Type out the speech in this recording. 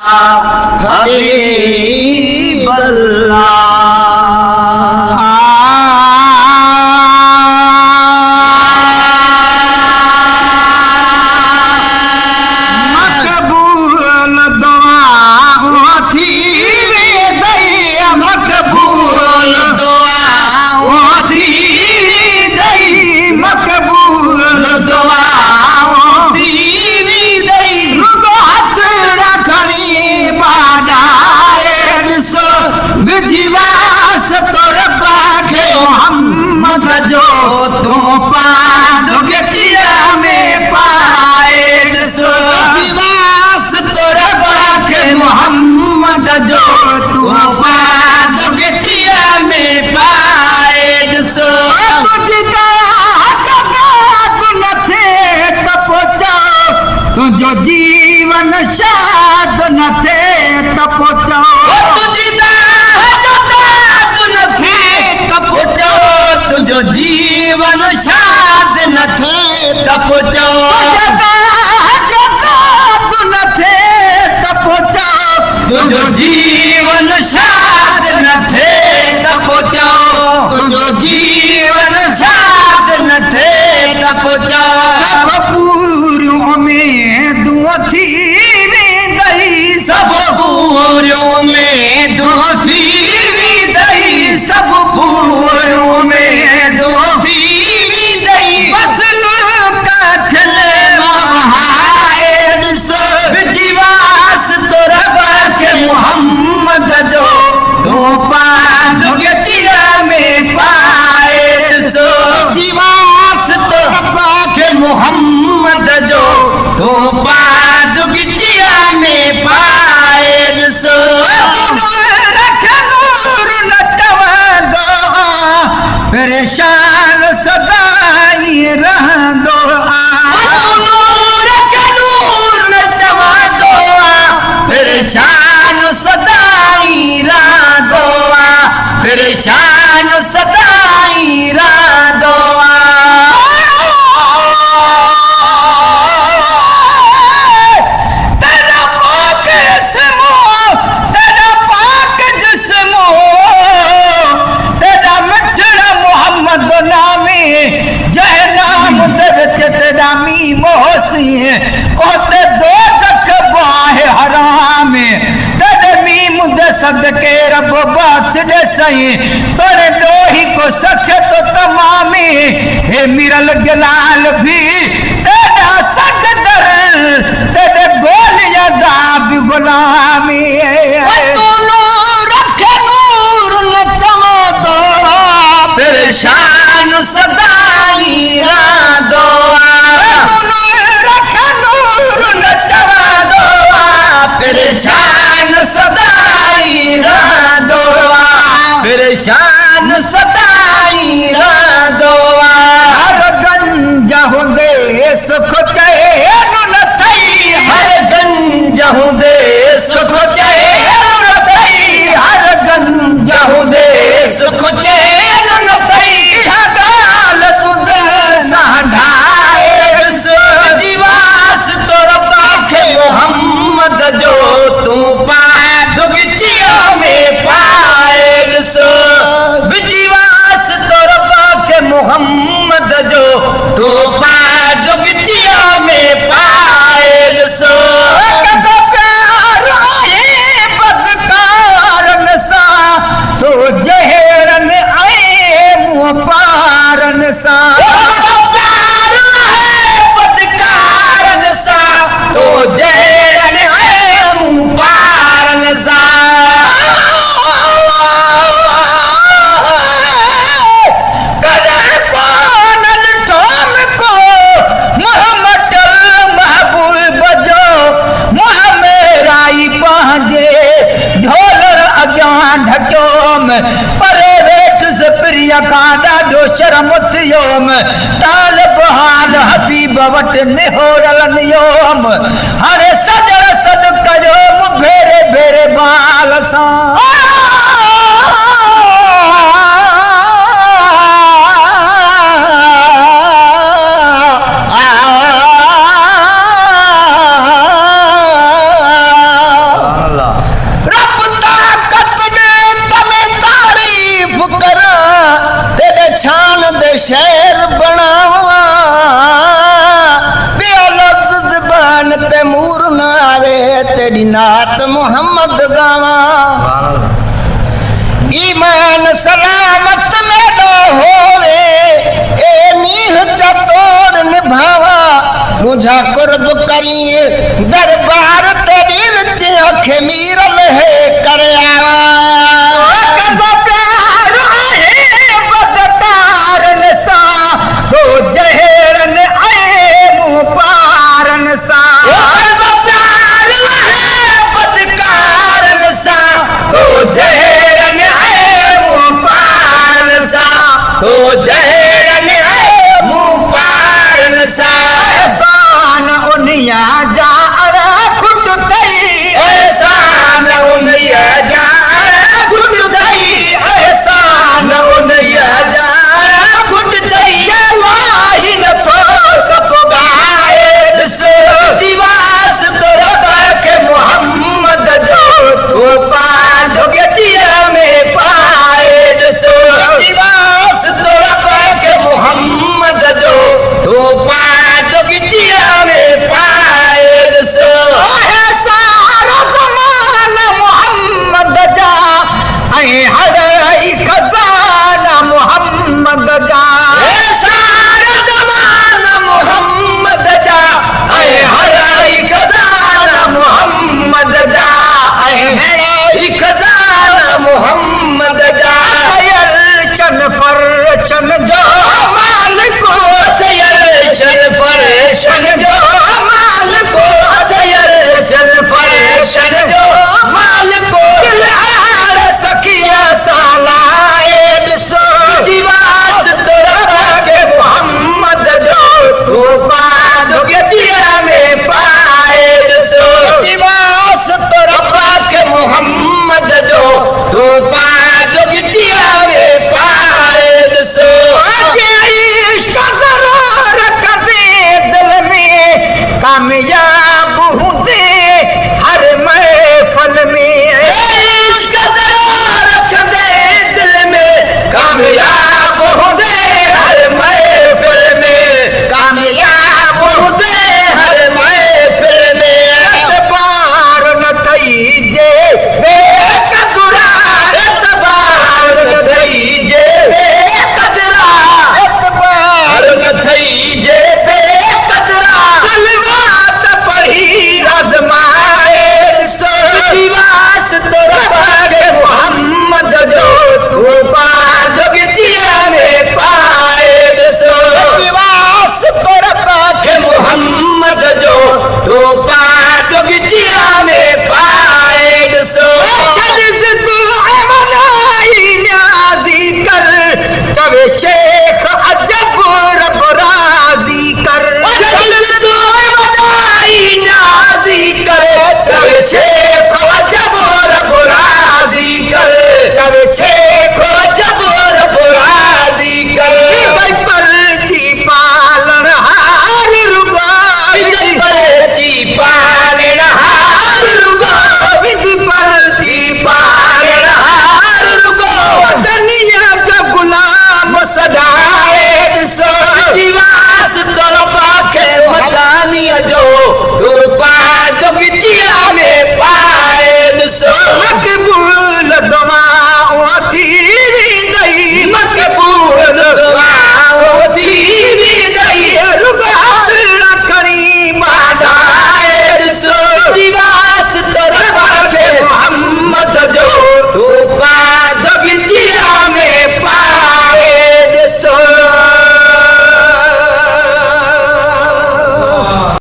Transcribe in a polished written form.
हबीबल्लाह मकबूल दुआओं थी वे दई मकबूल दुआओं थी वे दई मकबूल दुआओं थी वे दई रुगो हथ रखणी विधिवास तो रब्बा के मोहम्मद जो तू पाद गतिया में पाए विधिवास तो रब्बा के मोहम्मद जो तू पाद गतिया में पाए तुझो जीवन शाद न थे तपोचो तुझो जीवन शाद न थे तपोचो तुझो जीवन शाद न थे तपोचो तुझो जीवन शाद न थे तपोचो सब पूरियों में दुआ थी दई सब पूरियों में दुआ थी दई सब पूरियों में दुआ थी दई बसन का खले महाएद सो विधिवास तो रब्बा के मोहम्मद जो दो पाद गतिया में पाए सो विधिवास तो रब्बा के मोहम्मद जो दो पाद गतिया में पाए सो परेशान सदाई रह दो परेशान सदाई रह दो परेशान सदाई रह दो सदके रब बात दे सही तोरे डोही को सखे तो तमामी हे मिरल गलाल भी तेरा सकदर तेरे गोलियां दाब गुलामी तू नूर रखे नूर न चमो दो परेशान सदाई रा दो तू नूर रखे नूर न चमो दो परेशान सदाई परेशान सदाई दोआ हर गंज होंदे सुख चैन न थई हर गंज होंदे सुख चैन न थई हर गंज होंदे सुख चैन न थई गाल तुझे साढ़ाए दिवास तो रब्बा के मोहम्मद जो तू पाद गतिया में पाए विधिवास तो रब्बा के मोहम्मद जो तो पाद गतिया में पाए प्यार आए बदकारन सा तो जहरन आए मुँह पारन सा प्यार आए बदकारन सा तो जहरन आए मुँह पारन सा परे वेठ से प्रिया कांडा दो शर्म थियोम ताल बहाल हबीब वट में हो रलन योम हरे सदर सद कयोम भेरे भेरे बाल सा केडी नात मोहम्मद गावा ईमान सलामत में न होवे ए नीह चतोर निभावा मुझा कुर्ब करिए दरबार तेरी विच अखे मीरल है कर आवा कदो प्यार आहे बदकारन सा तो जहरन आए मुंह पारन सा कदो प्यार आहे बदकारन सा तो जहरन आए मुंह पारन सा तो जहरन आए मुंह पारन सा एहसान उनिया जा खुट थई एहसान उनिया जा खुट थई एहसान उनिया जा खुट थई वाही न थो कपगाए सो दिवास तो रब के मोहम्मद जो तो पाल गतिया में पाए सो दिवास तो रब के मोहम्मद जो तो पाल गतिया में पाए सो सारा जमाना मोहम्मद जा ऐं हर खजाना मोहम्मद जा सारा जमाना मोहम्मद जा ऐं हर खजाना मोहम्मद जा ऐं